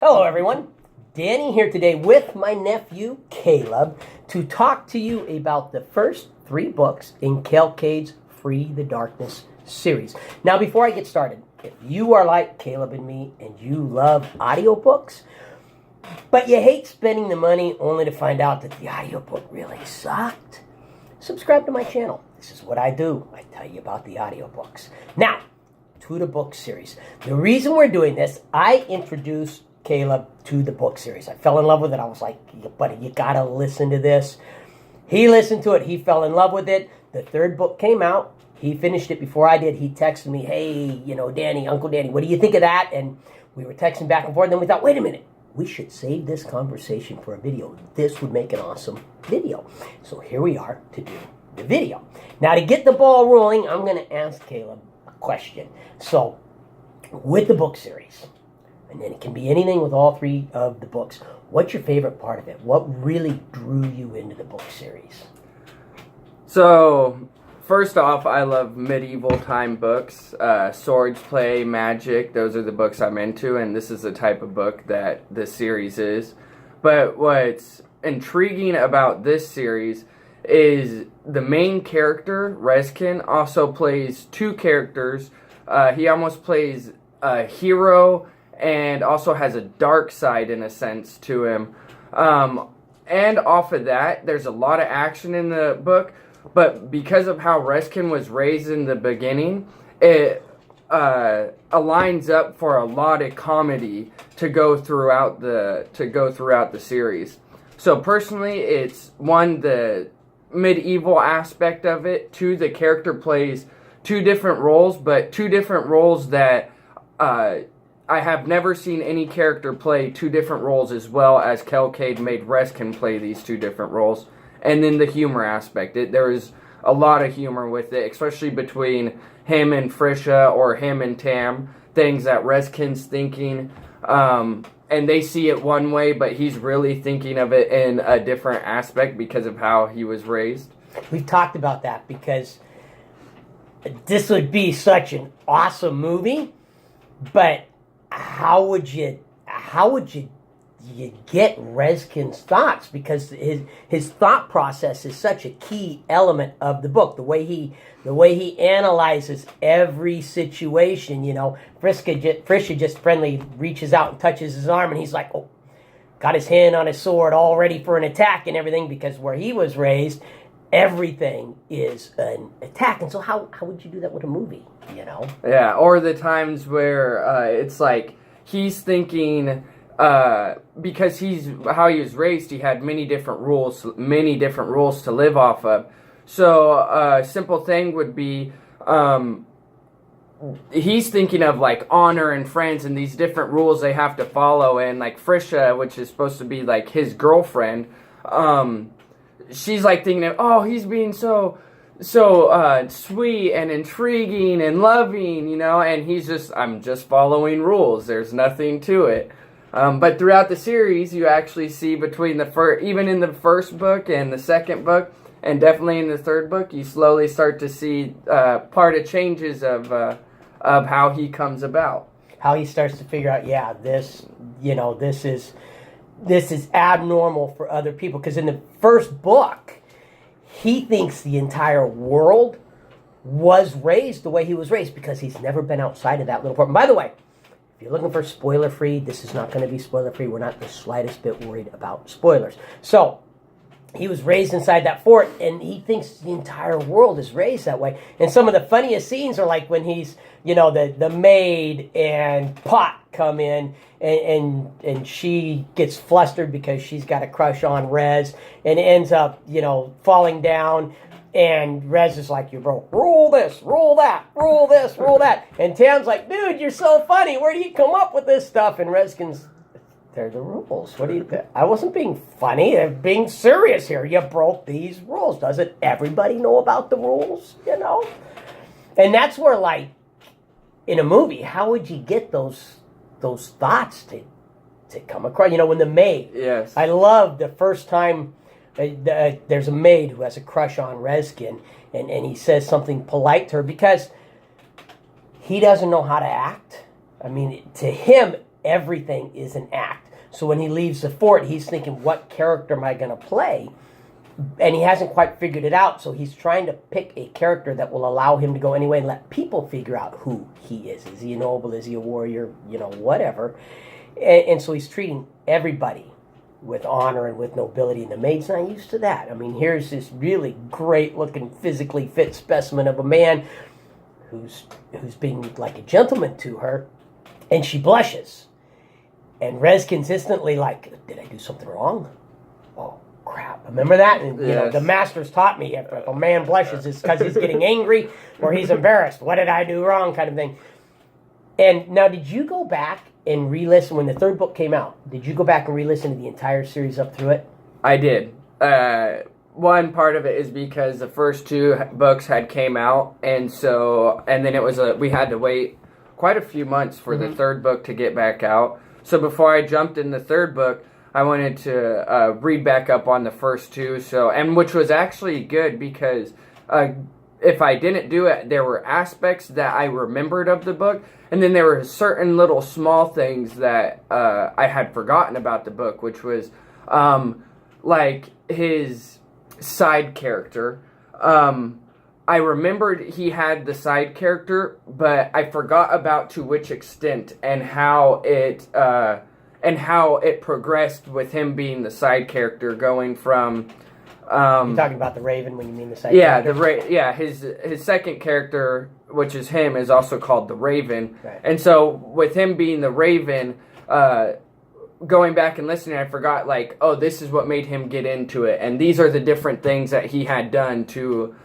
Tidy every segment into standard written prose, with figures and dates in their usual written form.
Hello everyone, Danny here today with my nephew Caleb to talk to you about the first 3 books in Kel Cade's Free the Darkness series. Now before I get started, if you are like Caleb and me and you love audiobooks, but you hate spending the money only to find out that the audiobook really sucked, subscribe to my channel. This is what I do. I tell you about the audiobooks. Now, to the book series. The reason we're doing this, I introduced Caleb to the book series. I fell in love with it. I was like, buddy, you gotta listen to this. He listened to it. He fell in love with it. The 3rd book came out. He finished it before I did. He texted me, hey, Danny, Uncle Danny, what do you think of that? And we were texting back and forth. And then we thought, wait a minute. We should save this conversation for a video. This would make an awesome video. So here we are to do the video. Now to get the ball rolling, I'm going to ask Caleb a question. So with the book series, and then it can be anything with all 3 of the books, what's your favorite part of it? What really drew you into the book series? So, first off, I love medieval time books, swords, play, magic. Those are the books I'm into, and this is the type of book that this series is. But what's intriguing about this series is the main character, Rezkin, also plays 2 characters. He almost plays a hero and also has a dark side in a sense to him. And off of that, there's a lot of action in the book, but because of how Rezkin was raised in the beginning, it aligns up for a lot of comedy to go throughout the series. So personally, it's 1, the medieval aspect of it, 2, the character plays 2 different roles, but 2 different roles that I have never seen any character play 2 different roles as well as Kel Cade made Rezkin play these 2 different roles. And then the humor aspect. There is a lot of humor with it, especially between him and Frisha or him and Tam. Things that Rezkin's thinking, and they see it one way, but he's really thinking of it in a different aspect because of how he was raised. We've talked about that because this would be such an awesome movie, but how would you get Rezkin's thoughts? Because his thought process is such a key element of the book. The way he analyzes every situation. Frisha just friendly reaches out and touches his arm, and he's like, oh, got his hand on his sword, all ready for an attack and everything. Because where he was raised, everything is an attack. And so how would you do that with a movie? Yeah, or the times where it's like he's thinking, because how he was raised, he had many different rules to live off of. So a simple thing would be, he's thinking of like honor and friends and these different rules they have to follow. And like Frisha, which is supposed to be like his girlfriend, she's like thinking of, oh, he's being so sweet and intriguing and loving, and he's just, I'm just following rules. There's nothing to it. But throughout the series, you actually see between even in the 1st book and the 2nd book, and definitely in the 3rd book, you slowly start to see part of changes of how he comes about. How he starts to figure out, yeah, this is abnormal for other people. Because in the 1st book, he thinks the entire world was raised the way he was raised because he's never been outside of that little apartment. By the way, if you're looking for spoiler-free, this is not going to be spoiler-free. We're not the slightest bit worried about spoilers. So, he was raised inside that fort, and he thinks the entire world is raised that way. And some of the funniest scenes are like when he's, the maid and Pot come in, and she gets flustered because she's got a crush on Rez, and ends up, falling down. And Rez is like, you broke. Roll this, roll that, roll this, roll that. And Tam's like, dude, you're so funny. Where do you come up with this stuff? And Rezkin's, they're the rules. What do you think? I wasn't being funny. I'm being serious here. You broke these rules. Doesn't everybody know about the rules? And that's where, like, in a movie, how would you get those thoughts to come across? When the maid. Yes. I love the first time. There's a maid who has a crush on Rezkin, and he says something polite to her because he doesn't know how to act. I mean, to him, everything is an act. So when he leaves the fort, he's thinking, what character am I going to play? And he hasn't quite figured it out, so he's trying to pick a character that will allow him to go anyway and let people figure out who he is. Is he a noble? Is he a warrior? Whatever. And so he's treating everybody with honor and with nobility, and the maid's not used to that. I mean, here's this really great-looking, physically fit specimen of a man who's being like a gentleman to her, and she blushes. And Rezkin's instantly like, did I do something wrong? Oh, crap. Remember that? And, Yes. the masters taught me if a man blushes, it's because he's getting angry or he's embarrassed. What did I do wrong kind of thing. And now, did you go back and re-listen when the third book came out? Did you go back and re-listen to the entire series up through it? I did. One part of it is because the first two books had came out, and then it was we had to wait quite a few months for the third book to get back out. So before I jumped in the third book, I wanted to read back up on the first two. Which was actually good because if I didn't do it, there were aspects that I remembered of the book, and then there were certain little small things that I had forgotten about the book, which was like his side character. I remembered he had the side character, but I forgot about to which extent and how it progressed with him being the side character, going from. You're talking about the Raven when you mean the second character? His second character, which is him, is also called the Raven, right. And so with him being the Raven, going back and listening, I forgot this is what made him get into it, and these are the different things that he had done to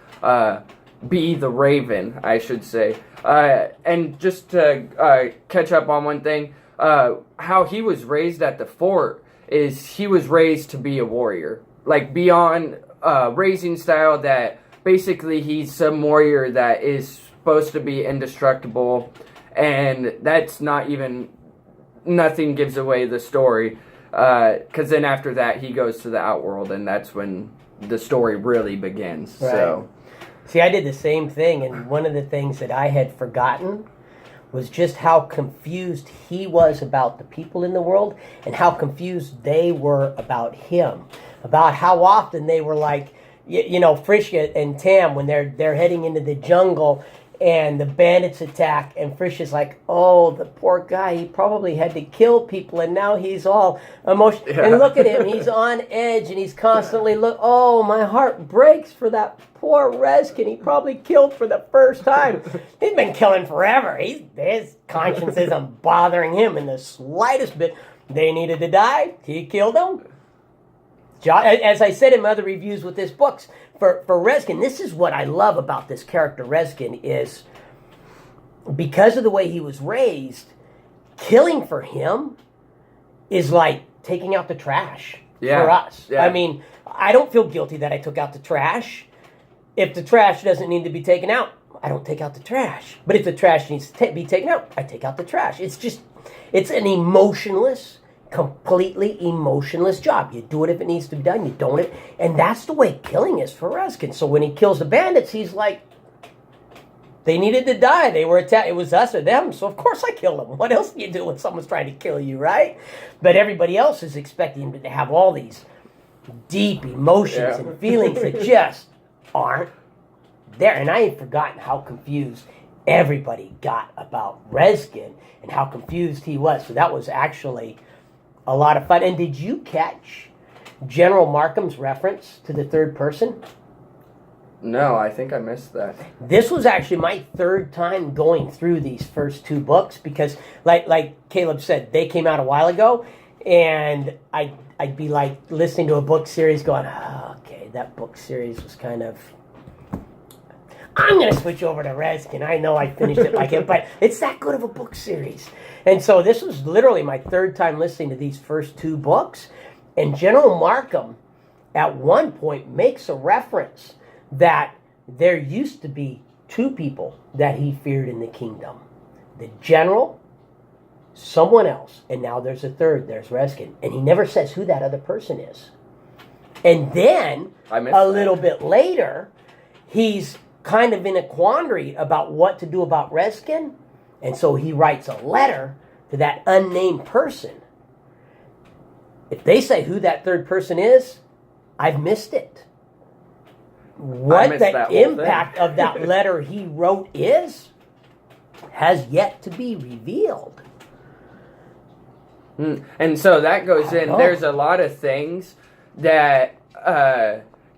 be the Raven, I should say. And just to catch up on one thing, how he was raised at the fort is he was raised to be a warrior. Like beyond raising style, that basically he's some warrior that is supposed to be indestructible, and that's not even, nothing gives away the story, because then after that he goes to the Outworld, and that's when the story really begins. Right. So, see, I did the same thing, and one of the things that I had forgotten was just how confused he was about the people in the world and how confused they were about him. About how often they were like, Frischka and Tam, when they're heading into the jungle and the bandits attack, and Frischka's like, oh, the poor guy, he probably had to kill people, and now he's all emotional. Yeah. And look at him, he's on edge, and he's constantly oh, my heart breaks for that poor Rezkin. He probably killed for the first time. He's been killing forever. His conscience isn't bothering him in the slightest bit. They needed to die. He killed them. As I said in my other reviews with this book, for Rezkin, this is what I love about this character Rezkin is because of the way he was raised, killing for him is like taking out the trash for us. Yeah. I mean, I don't feel guilty that I took out the trash. If the trash doesn't need to be taken out, I don't take out the trash. But if the trash needs to be taken out, I take out the trash. It's an completely emotionless job. You do it if it needs to be done, you don't it. And that's the way killing is for Rezkin. So when he kills the bandits, he's like, they needed to die. They were attacked. It was us or them, so of course I killed them. What else do you do when someone's trying to kill you, right? But everybody else is expecting him to have all these deep emotions and feelings that just aren't there. And I had forgotten how confused everybody got about Rezkin and how confused he was. So that was actually a lot of fun. And did you catch General Markham's reference to the third person? No, I think I missed that. This was actually my third time going through these first two books because, like Caleb said, they came out a while ago, and I'd be like listening to a book series going, oh, okay, that book series was kind of... I'm going to switch over to Rezkin. I know I finished it like him, but it's that good of a book series. And so this was literally my third time listening to these first two books. And General Markham, at one point, makes a reference that there used to be two people that he feared in the kingdom. The general, someone else, and now there's a third, there's Rezkin. And he never says who that other person is. And then, a little bit later, he's kind of in a quandary about what to do about Rezkin, and so he writes a letter to that unnamed person. If they say who that third person is, I've missed it. What the impact of that letter he wrote is has yet to be revealed. And so that goes in. There's a lot of things that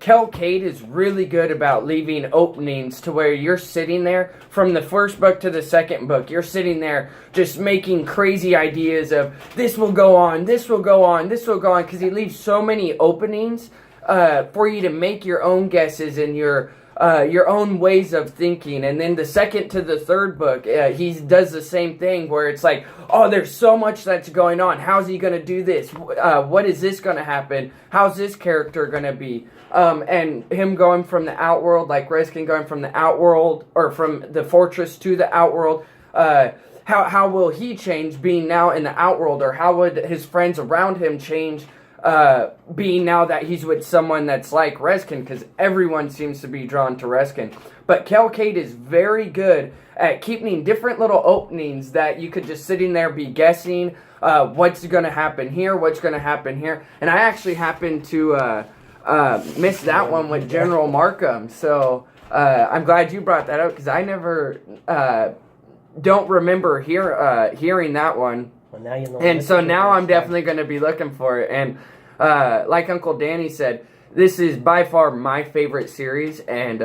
Kel Cade is really good about leaving openings to where you're sitting there from the first book to the second book. You're sitting there just making crazy ideas of this will go on, this will go on, this will go on, because he leaves so many openings for you to make your own guesses and your own ways of thinking. And then the second to the third book, he does the same thing where it's like, oh, there's so much that's going on. How's he going to do this? What is this going to happen? How's this character going to be? And him going from the Outworld, like Rezkin going from the Outworld, or from the Fortress to the Outworld, how will he change being now in the Outworld? Or how would his friends around him change being now that he's with someone that's like Rezkin? Because everyone seems to be drawn to Rezkin. But Kel Cade is very good at keeping different little openings that you could just sitting there be guessing what's going to happen here, what's going to happen here. And I actually happened to missed that one with General Markham, so I'm glad you brought that up, because I never don't remember hearing that one. Well, now you know. And so now I'm definitely going to be looking for it. And like Uncle Danny said, this is by far my favorite series, and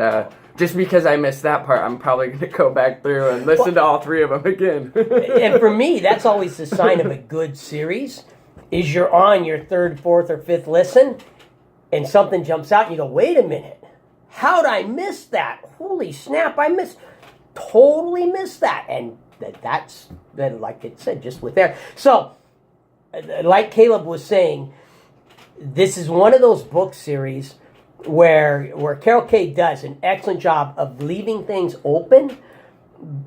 just because I missed that part, I'm probably going to go back through and listen to all three of them again. And for me, that's always the sign of a good series, is you're on your third, fourth, or fifth listen, and something jumps out, and you go, wait a minute, how'd I miss that? Holy snap, totally missed that. And that's, like it said, just with there. So, like Caleb was saying, this is one of those book series where Kel Cade does an excellent job of leaving things open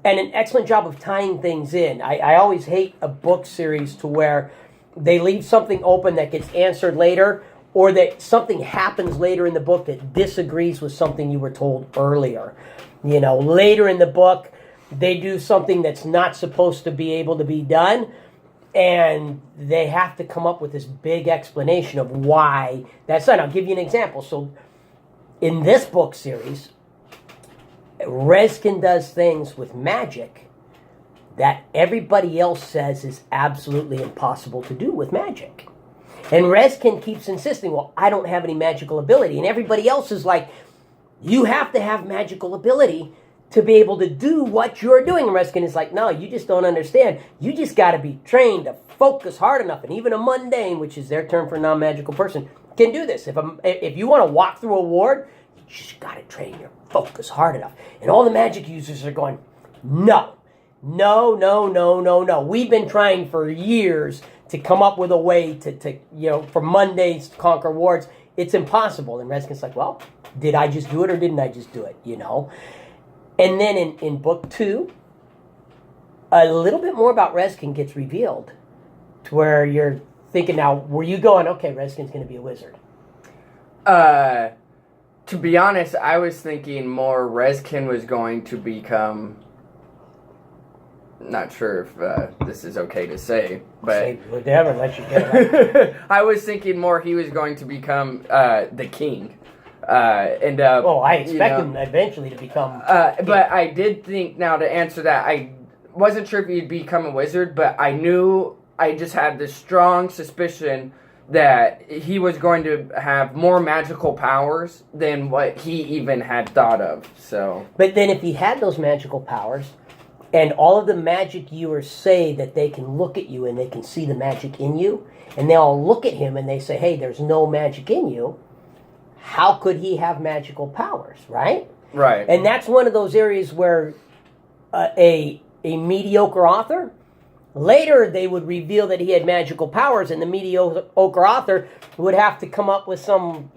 and an excellent job of tying things in. I always hate a book series to where they leave something open that gets answered later, or that something happens later in the book that disagrees with something you were told earlier. You know, later in the book, they do something that's not supposed to be able to be done, and they have to come up with this big explanation of why that's done. I'll give you an example. So, in this book series, Rezkin does things with magic that everybody else says is absolutely impossible to do with magic. And Rezkin keeps insisting, well, I don't have any magical ability. And everybody else is like, you have to have magical ability to be able to do what you're doing. And Rezkin is like, no, you just don't understand. You just got to be trained to focus hard enough. And even a mundane, which is their term for a non-magical person, can do this. If you want to walk through a ward, you just got to train your focus hard enough. And all the magic users are going, no. We've been trying for years to come up with a way to for Mondays to conquer wards. It's impossible. And Rezkin's like, well, did I just do it or didn't I just do it? And then in book 2, a little bit more about Rezkin gets revealed, to where you're thinking now, were you going, okay, Rezkin's going to be a wizard? To be honest, I was thinking more Rezkin was going to become... Not sure if this is okay to say, but say whatever, let you get it. I was thinking more he was going to become the king. I expect him eventually to become. But I did think, now to answer that, I wasn't sure if he'd become a wizard, but I just had this strong suspicion that he was going to have more magical powers than what he even had thought of. So, but then if he had those magical powers, and all of the magic viewers say that they can look at you and they can see the magic in you, and they all look at him and they say, hey, there's no magic in you, how could he have magical powers, right? Right. And that's one of those areas where a mediocre author, later they would reveal that he had magical powers, and the mediocre author would have to come up with some,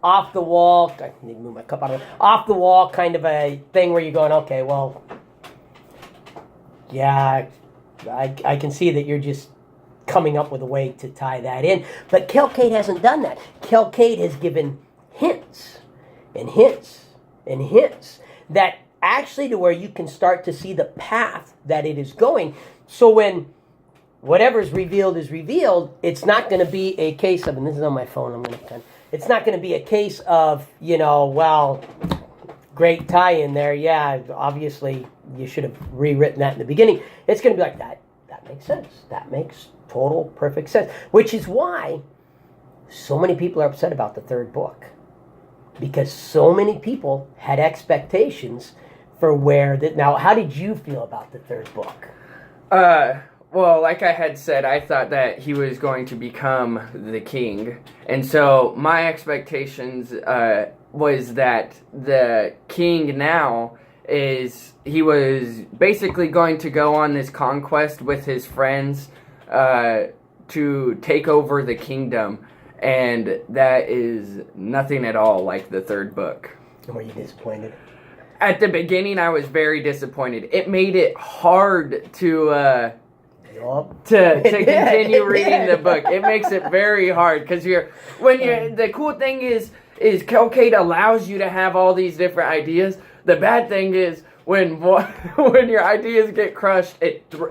off-the-wall, I need to move my cup out of it, off-the-wall kind of a thing where you're going, okay, well... yeah, I can see that you're just coming up with a way to tie that in. But Kel Cade hasn't done that. Kel Cade has given hints and hints and hints that actually to where you can start to see the path that it is going. So when whatever's revealed is revealed. It's not going to be a case of, and this is on my phone, I'm going to pretend. It's not going to be a case of, well, great tie in there. Yeah, obviously you should have rewritten that in the beginning. It's going to be like that. That makes sense. That makes total perfect sense. Which is why so many people are upset about the third book. Because so many people had expectations for where that. Now, how did you feel about the third book? Well, like I had said, I thought that he was going to become the king. And so my expectations was that the king now he was basically going to go on this conquest with his friends to take over the kingdom. And that is nothing at all like the third book. Were you disappointed? At the beginning, I was very disappointed. It made it hard to continue reading the book. It makes it very hard because the cool thing is Kelcade allows you to have all these different ideas. The bad thing is when your ideas get crushed,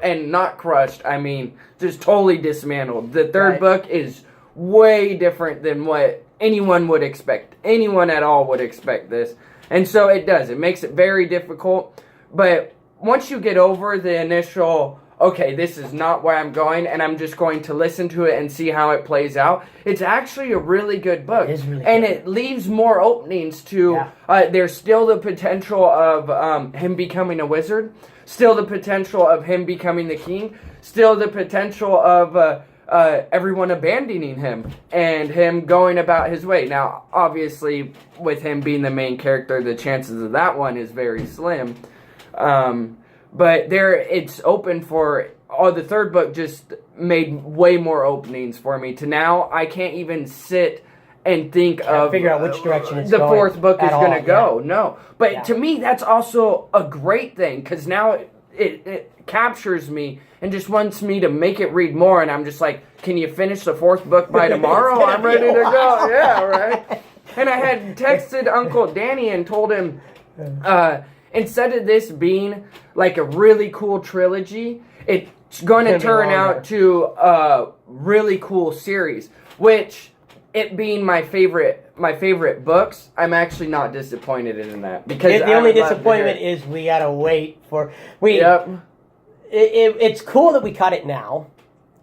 and not crushed, I mean just totally dismantled. The third book is way different than what anyone would expect. Anyone at all would expect this. And so it does. It makes it very difficult. But once you get over the initial, okay, this is not where I'm going, and I'm just going to listen to it and see how it plays out, it's actually a really good book. It is really and good. It leaves more openings to, there's still the potential of him becoming a wizard, still the potential of him becoming the king, still the potential of everyone abandoning him and him going about his way. Now, obviously, with him being the main character, the chances of that one is very slim. But it's open for. The third book just made way more openings for me. To now, I can't even sit and think of figure out which direction it's the going fourth book is going to go. Yeah. No, but to me, that's also a great thing because now it captures me and just wants me to make it read more, and I'm just like, can you finish the fourth book by tomorrow? I'm ready to go. Yeah, right. And I had texted Uncle Danny and told him, instead of this being like a really cool trilogy, it's going to turn out to a really cool series, which, it being my favorite books, I'm actually not disappointed in that. Because the only disappointment is we gotta wait for It's cool that we caught it now,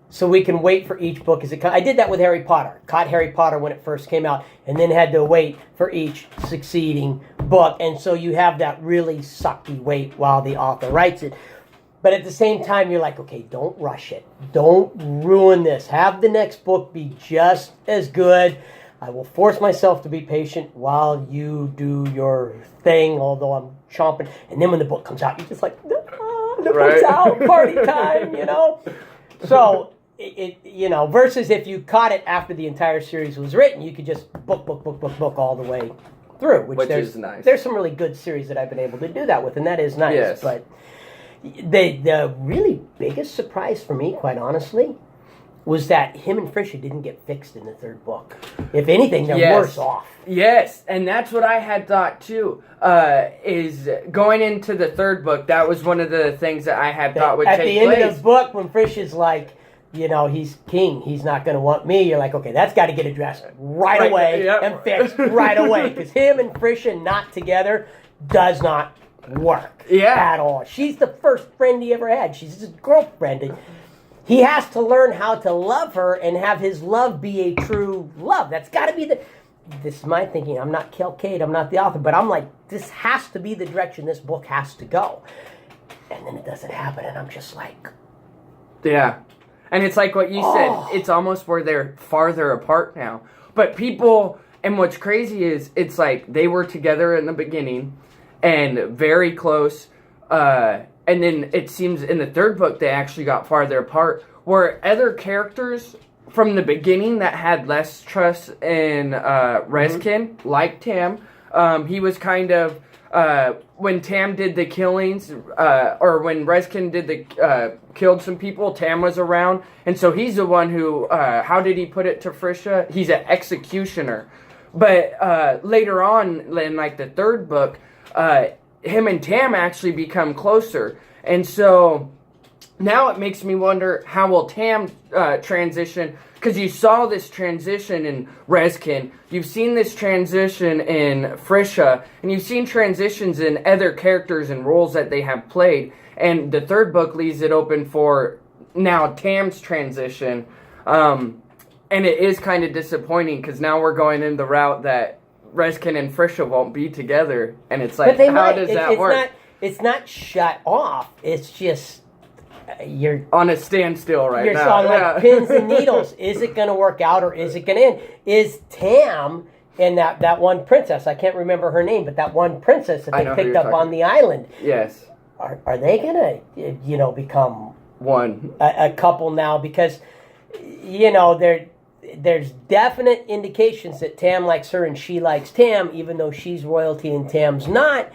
so we can wait for each book as it comes. I did that with Harry Potter. Caught Harry Potter when it first came out, and then had to wait for each succeeding book. And so you have that really sucky wait while the author writes it. But at the same time, you're like, okay, don't rush it. Don't ruin this. Have the next book be just as good. I will force myself to be patient while you do your thing, although I'm chomping. And then when the book comes out, you're just like, the book's out, party time, So, versus if you caught it after the entire series was written, you could just book all the way through. Which is nice. There's some really good series that I've been able to do that with, and that is nice. Yes. But the really biggest surprise for me, quite honestly, was that him and Frisha didn't get fixed in the third book. If anything, they're worse off. Yes, and that's what I had thought too. Is going into the third book, that was one of the things that I had thought would take place. At the end of the book, when Frisha's like, he's king, he's not going to want me, you're like, okay, that's got to get addressed right away and fixed right away. Because him and Frisha not together does not work at all. She's the first friend he ever had. She's his girlfriend. And he has to learn how to love her and have his love be a true love. That's got to be this is my thinking. I'm not Kelcade, I'm not the author, but I'm like, this has to be the direction this book has to go. And then it doesn't happen, and I'm just like... Yeah. And it's like what you said, it's almost where they're farther apart now. But people, and what's crazy is, it's like they were together in the beginning, and very close, and then it seems in the third book they actually got farther apart, where other characters from the beginning that had less trust in Rezkin, like Tam, he was kind of, when Tam did the killings, or when Rezkin did killed some people, Tam was around, and so he's the one who, how did he put it to Frisha? He's an executioner. But later on, in like the third book, him and Tam actually become closer. And so now it makes me wonder how will Tam transition, because you saw this transition in Rezkin, you've seen this transition in Frisha, and you've seen transitions in other characters and roles that they have played, and the third book leaves it open for now Tam's transition, and it is kind of disappointing, because now we're going in the route that Rezkin and Frisha won't be together, and it's like, how does that work? It's not shut off, it's just... You're on a standstill right you're now. on like pins and needles. Is it going to work out or is it going to end? Is Tam and that one princess, I can't remember her name, but that one princess that they picked up on the island. Yes. Are they going to, become one a couple now? Because, there's definite indications that Tam likes her and she likes Tam, even though she's royalty and Tam's not.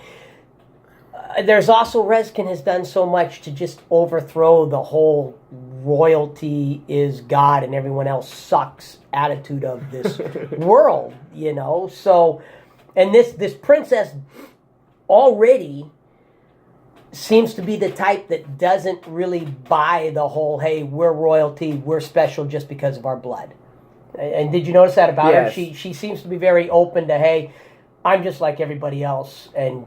There's also Rezkin has done so much to just overthrow the whole royalty is God and everyone else sucks attitude of this world, So, and this princess already seems to be the type that doesn't really buy the whole, hey, we're royalty, we're special just because of our blood. And did you notice that about her? She seems to be very open to, hey, I'm just like everybody else, and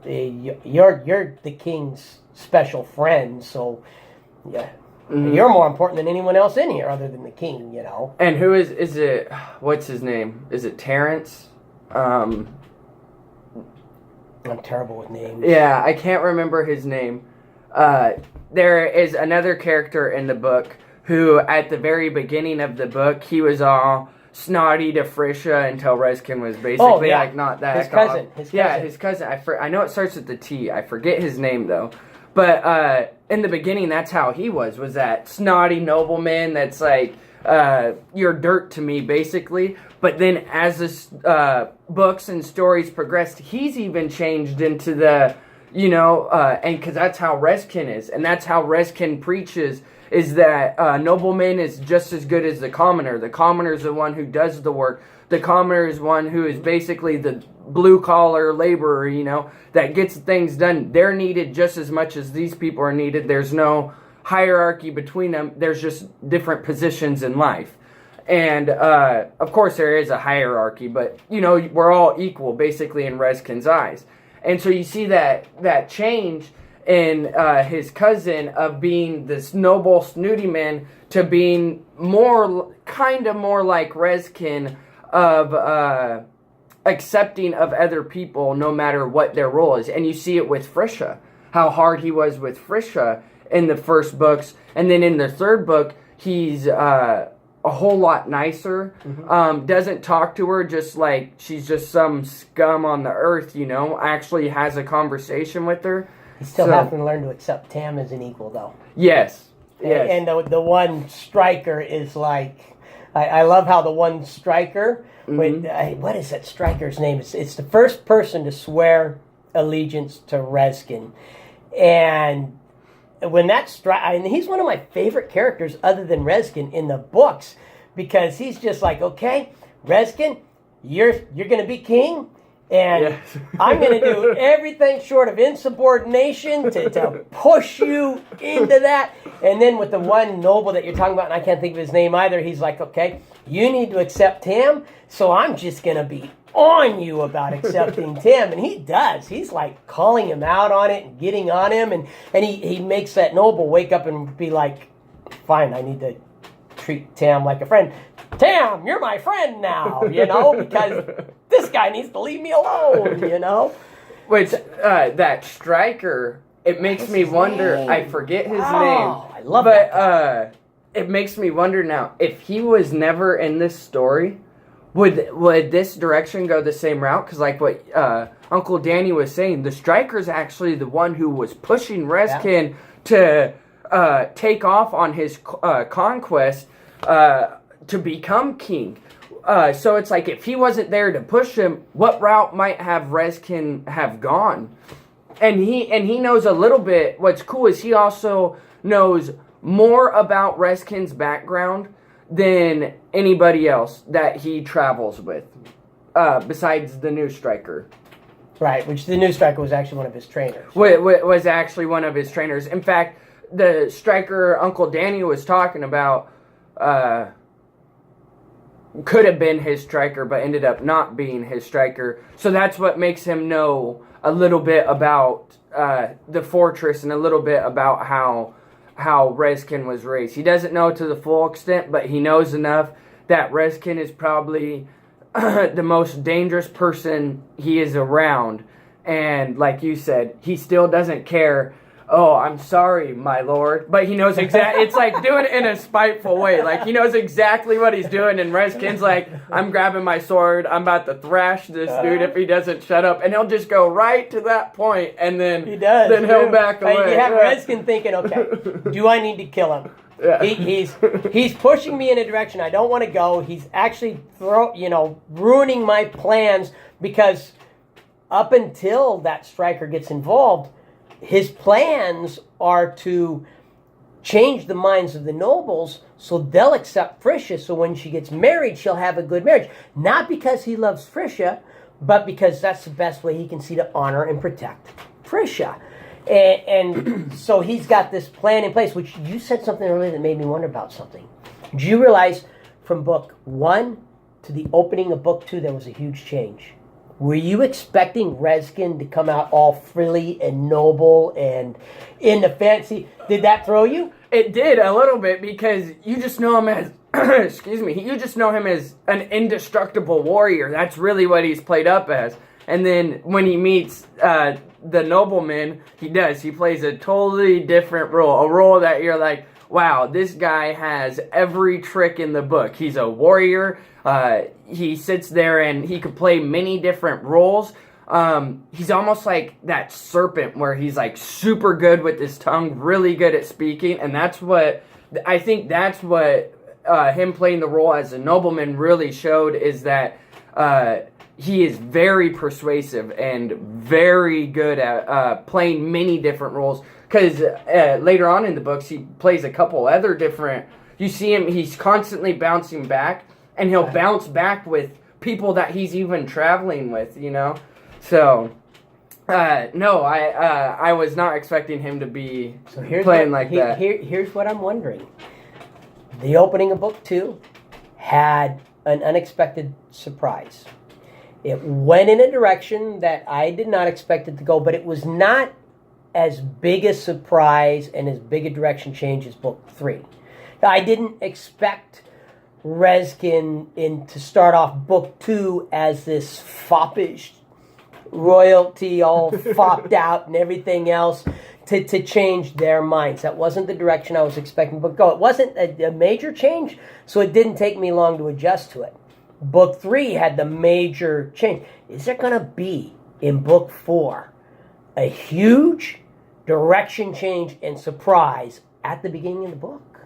you're the king's special friend, so yeah, you're more important than anyone else in here other than the king, And who is it? What's his name? Is it Terrence? I'm terrible with names. Yeah, I can't remember his name. There is another character in the book who, at the very beginning of the book, he was all snotty to Frisha until Rezkin was basically like not that. His cousin. Yeah, his cousin. I know it starts with the T. I forget his name though. But in the beginning, that's how he was that snotty nobleman that's like, you're dirt to me, basically. But then as the books and stories progressed, he's even changed into the, and because that's how Rezkin is. And that's how Rezkin preaches, is that nobleman is just as good as the commoner. The commoner is the one who does the work. The commoner is one who is basically the blue-collar laborer, that gets things done. They're needed just as much as these people are needed. There's no hierarchy between them. There's just different positions in life. And, of course, there is a hierarchy, but, we're all equal, basically, in Rezkin's eyes. And so you see that change in his cousin of being this noble, snooty man to being kind of more like Rezkin of accepting of other people no matter what their role is. And you see it with Frisha, how hard he was with Frisha in the first books. And then in the third book, he's a whole lot nicer. Doesn't talk to her just like she's just some scum on the earth, actually has a conversation with her. You still have to learn to accept Tam as an equal, though. Yes. And the one striker is like, I love how the one striker, what is that striker's name? It's the first person to swear allegiance to Rezkin. And when that he's one of my favorite characters other than Rezkin in the books, because he's just like, okay, Rezkin, you're going to be king. And I'm going to do everything short of insubordination to push you into that. And then with the one noble that you're talking about, and I can't think of his name either, he's like, okay, you need to accept Tam, so I'm just going to be on you about accepting Tam. And he does. He's like calling him out on it and getting on him. And he makes that noble wake up and be like, fine, I need to treat Tam like a friend. Tam, you're my friend now, because this guy needs to leave me alone, Which, that striker, it makes me wonder, I forget his name. I love that guy. It makes me wonder now, if he was never in this story, would this direction go the same route? Because like what Uncle Danny was saying, the striker's actually the one who was pushing Rezkin to take off on his conquest, to become king. So it's like, if he wasn't there to push him, what route might have Rezkin have gone? And he knows a little bit. What's cool is he also knows more about Rezkin's background than anybody else that he travels with, besides the new striker. Right, which the new striker was actually one of his trainers. Was actually one of his trainers. In fact, the striker Uncle Danny was talking about could have been his striker, but ended up not being his striker. So that's what makes him know a little bit about the fortress and a little bit about how Rezkin was raised. He doesn't know to the full extent, but he knows enough that Rezkin is probably the most dangerous person he is around. And like you said, he still doesn't care. Oh, I'm sorry, my lord. But he knows exactly. It's like doing it in a spiteful way. Like, he knows exactly what he's doing. And Rezkin's like, I'm grabbing my sword. I'm about to thrash this dude if he doesn't shut up. And he'll just go right to that point, and then he'll back away. You have Rezkin thinking, okay, do I need to kill him? Yeah. He's pushing me in a direction I don't want to go. He's actually ruining my plans, because up until that striker gets involved, his plans are to change the minds of the nobles so they'll accept Frisia, so when she gets married, she'll have a good marriage. Not because he loves Frisia, but because that's the best way he can see to honor and protect Frisia. And so he's got this plan in place, which you said something earlier that made me wonder about something. Did you realize from book 1 to the opening of book 2, there was a huge change? Were you expecting Rezkin to come out all frilly and noble and in the fancy? Did that throw you? It did a little bit, because you just know him as, excuse me, you just know him as an indestructible warrior. That's really what he's played up as. And then when he meets the nobleman, he plays a totally different role. A role that you're like, wow, this guy has every trick in the book. He's a warrior. He sits there and he could play many different roles. He's almost like that serpent, where he's like super good with his tongue, really good at speaking. And that's what, I think that's what him playing the role as a nobleman really showed, is that he is very persuasive and very good at playing many different roles. Because later on in the books, he plays a couple other different... You see him, he's constantly bouncing back, and he'll bounce back with people that he's even traveling with, you know? So, no, I was not expecting him to be playing like that. Here's what I'm wondering. The opening of book 2 had an unexpected surprise. It went in a direction that I did not expect it to go, but it was not as big a surprise and as big a direction change as book 3. I didn't expect Rezkin to start off book 2 as this foppish royalty, all fopped out and everything else, to change their minds. That wasn't the direction I was expecting book go. It wasn't a major change, so it didn't take me long to adjust to it. Book 3 had the major change. Is there going to be, in book 4, a huge direction change and surprise at the beginning of the book?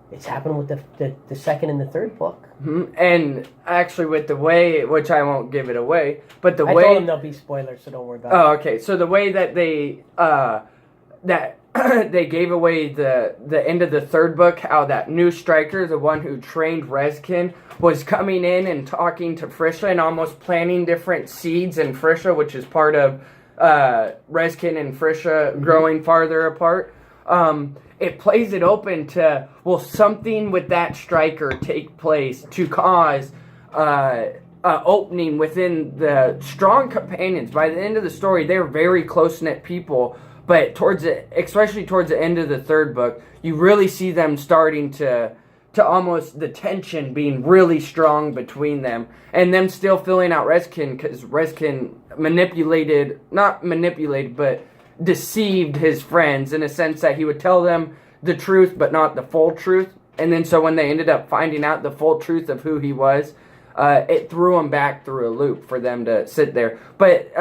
It's happened with the second and the third book. Mm-hmm. And actually with the way, which I won't give it away, but the I way... told them there'll be spoilers, so don't worry about it. Oh, okay. So the way that they... they gave away the end of the third book, how that new striker, the one who trained Rezkin, was coming in and talking to Frisia and almost planting different seeds in Frisia, which is part of Rezkin and Frisia growing farther apart. It plays it open to, will something with that striker take place to cause opening within the strong companions? By the end of the story, they're very close-knit people. But especially towards the end of the third book, you really see them starting to almost the tension being really strong between them, and them still filling out Rezkin, because Rezkin but deceived his friends in a sense that he would tell them the truth, but not the full truth. And then so when they ended up finding out the full truth of who he was, it threw them back through a loop for them to sit there. But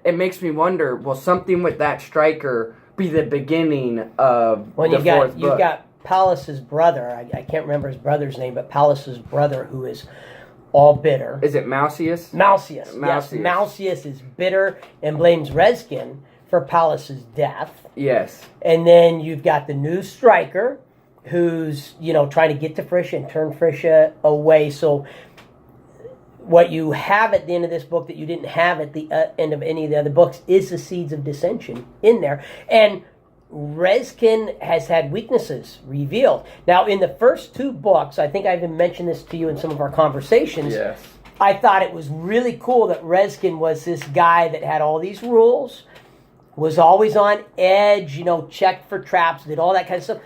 it makes me wonder, will something with that striker be the beginning of the fourth book? You've got Pallas's brother. I can't remember his brother's name, but Pallas's brother, who is all bitter. Is it Malseus? Malseus. Yes, Malseus is bitter and blames Rezkin for Pallas's death. Yes. And then you've got the new striker, who's trying to get to Frisia and turn Frisia away. So what you have at the end of this book that you didn't have at the end of any of the other books is the seeds of dissension in there. And Rezkin has had weaknesses revealed. Now, in the first 2 books, I think I even mentioned this to you in some of our conversations. Yes. I thought it was really cool that Rezkin was this guy that had all these rules, was always on edge, checked for traps, did all that kind of stuff.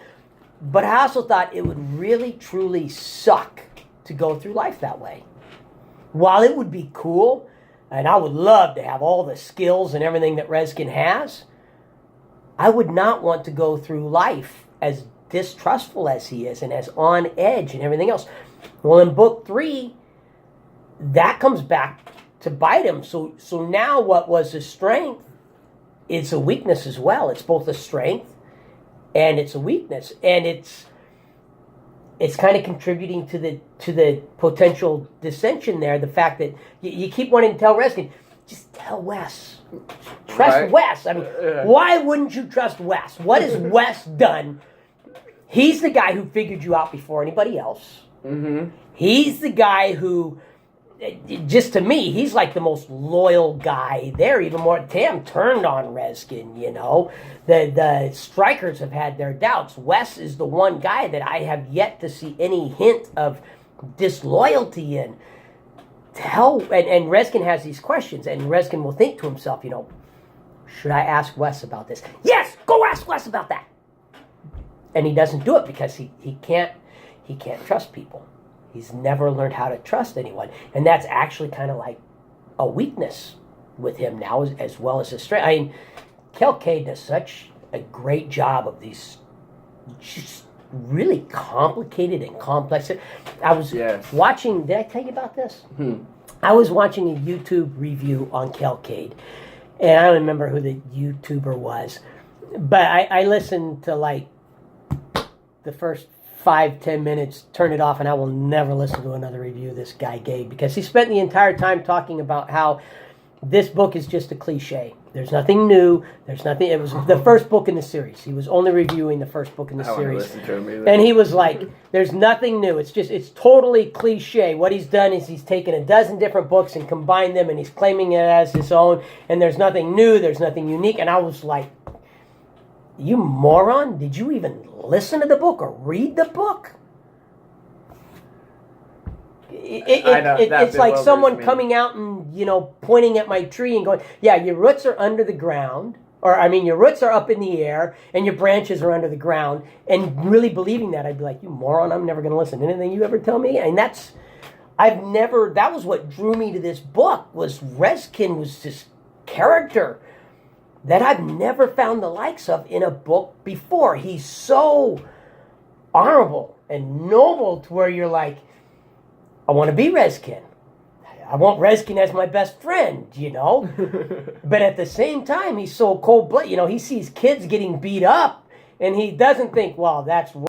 But I also thought it would really, truly suck to go through life that way. While it would be cool, and I would love to have all the skills and everything that Rezkin has, I would not want to go through life as distrustful as he is and as on edge and everything else. Well, in book 3, that comes back to bite him. So now what was a strength is a weakness as well. It's both a strength and it's a weakness. And it's kind of contributing to the potential dissension there. The fact that you keep wanting to tell Rezkin, just tell Wes. Trust Right. Wes. I mean, why wouldn't you trust Wes? What has Wes done? He's the guy who figured you out before anybody else. Mm-hmm. He's the guy who, just to me, he's like the most loyal guy there. Even more, Tam turned on Rezkin, The strikers have had their doubts. Wes is the one guy that I have yet to see any hint of disloyalty in. And Rezkin has these questions, and Rezkin will think to himself, should I ask Wes about this? Yes, go ask Wes about that. And he doesn't do it because he can't trust people. He's never learned how to trust anyone, and that's actually kind of like a weakness with him now, as well as a strength. I mean, Kel K does such a great job of these just really complicated and complex. I was watching. Did I tell you about this? I was watching a YouTube review on Kelcade, and I don't remember who the YouTuber was, but I listened to like the first 5-10 minutes, turn it off, and I will never listen to another review this guy gave, because he spent the entire time talking about how this book is just a cliche. There's nothing new. There's nothing. It was the first book in the series. He was only reviewing the first book in the series. Listen to him either. And he was like, there's nothing new. It's totally cliche. What he's done is he's taken a dozen different books and combined them, and he's claiming it as his own, and there's nothing new. There's nothing unique. And I was like, you moron, did you even listen to the book or read the book? It's like someone coming out and, pointing at my tree and going, yeah, your roots are under the ground, your roots are up in the air and your branches are under the ground, and really believing that. I'd be like, you moron, I'm never going to listen to anything you ever tell me. And that was what drew me to this book, was Rezkin was this character that I've never found the likes of in a book before. He's so honorable and noble to where you're like, I want to be Rezkin. I want Rezkin as my best friend, But at the same time, he's so cold-blooded. He sees kids getting beat up, and he doesn't think, well, that's